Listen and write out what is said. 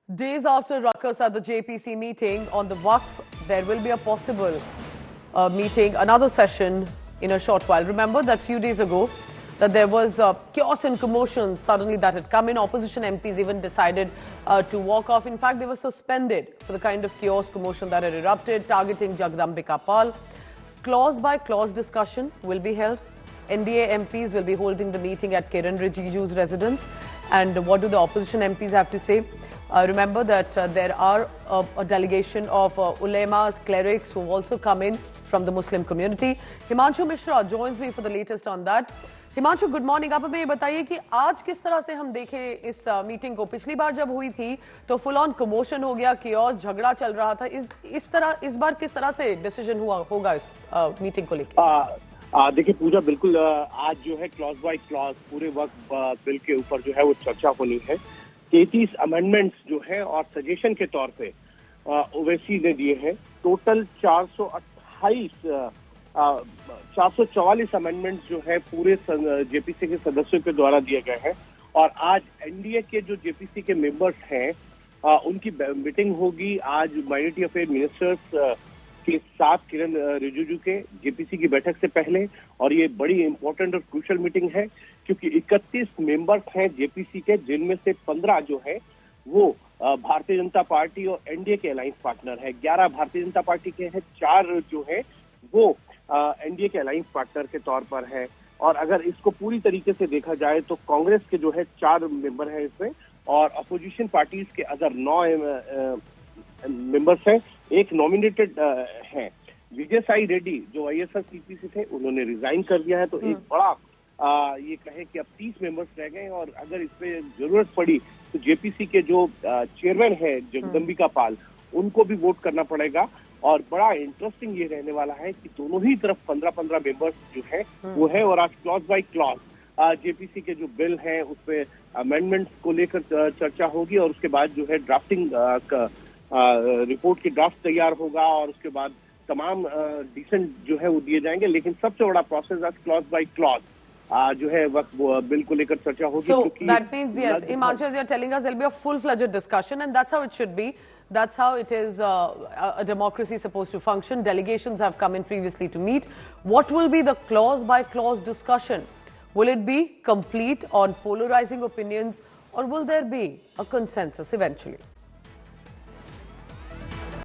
Days after ruckus at the JPC meeting on the Waqf, there will be a possible meeting, another session in a short while. Remember that few days ago that there was chaos and commotion suddenly that had come in. Opposition MPs even decided to walk off. In fact, they were suspended for the kind of chaos commotion that had erupted, targeting Jagdambika Pal. Clause by clause discussion will be held. NDA MPs will be holding the meeting at Kiran Rijiju's residence. And what do the opposition MPs have to say? Remember that there are a delegation of ulemas, clerics who have also come in from the Muslim community. Himanshu Mishra joins me for the latest on that. Himanshu, good morning. आप हमें ये बताइए कि आज किस तरह से हम देखें इस मीटिंग को। पिछली बार जब हुई थी तो फुल ऑन कमोशन हो गया, कियोस, झगड़ा चल रहा था। इस बार किस तरह से डिसीजन होगा इस मीटिंग को लेकर? देखिए पूजा, बिल्कुल आज जो है क्लॉज बाय क्लॉज पूरे वक्त बिल के ऊपर जो है वो चर्चा होनी है। 33 अमेंडमेंट्स जो है और सजेशन के तौर पे ओवैसी ने दिए हैं। टोटल 444 अमेंडमेंट्स जो है पूरे जेपीसी के सदस्यों के द्वारा दिए गए हैं। और आज एनडीए के जो जेपीसी के मेंबर्स हैं उनकी मीटिंग होगी आज माइनॉरिटी अफेयर मिनिस्टर्स के साथ किरण रिजिजू के जेपीसी की बैठक से पहले। और ये बड़ी इंपॉर्टेंट और क्रूशियल मीटिंग है क्योंकि 31 मेंबर्स हैं जेपीसी के, जिनमें से 15 जो है वो भारतीय जनता पार्टी और एनडीए के अलायंस पार्टनर है। 11 भारतीय जनता पार्टी के हैं, 4 जो है वो एनडीए के अलायंस पार्टनर के तौर पर है। और अगर इसको पूरी तरीके से देखा जाए तो कांग्रेस के जो है 4 मेंबर हैं इसमें, और अपोजिशन पार्टीज के अदर 9 मेंबर्स हैं। एक नॉमिनेटेड हैं विजय साई रेड्डी जो आईएसएस सीपीसी थे, उन्होंने रिजाइन कर दिया है। तो एक बड़ा ये कहे कि अब 30 मेंबर्स रह गए और अगर इस पे जरूरत पड़ी तो जेपीसी के जो चेयरमैन है जगदम्बिका पाल, उनको भी वोट करना पड़ेगा। और बड़ा इंटरेस्टिंग ये रहने वाला है कि दोनों ही तरफ 15-15 मेंबर्स जो है वो है। और आज क्लॉज बाय क्लॉज जेपीसी के जो बिल है उस पे अमेंडमेंट्स को लेकर चर्चा होगी और उसके बाद जो है ड्राफ्टिंग रिपोर्ट की ड्राफ्ट तैयार होगा और उसके बाद तमाम डिसेंट जो है वो दिए जाएंगे। लेकिन सबसे बड़ा प्रोसेस आज क्लॉज बाय क्लॉज जो है वक्त बिल को लेकर चर्चा होगी। So that means yes, Himanshu, as you're telling us, there'll be a full-fledged discussion, and that's how it should be. That's how it is a democracy supposed to function. Delegations have come in previously to meet. What will be the clause-by-clause discussion? Will it be complete on polarizing opinions, or will there be a consensus eventually?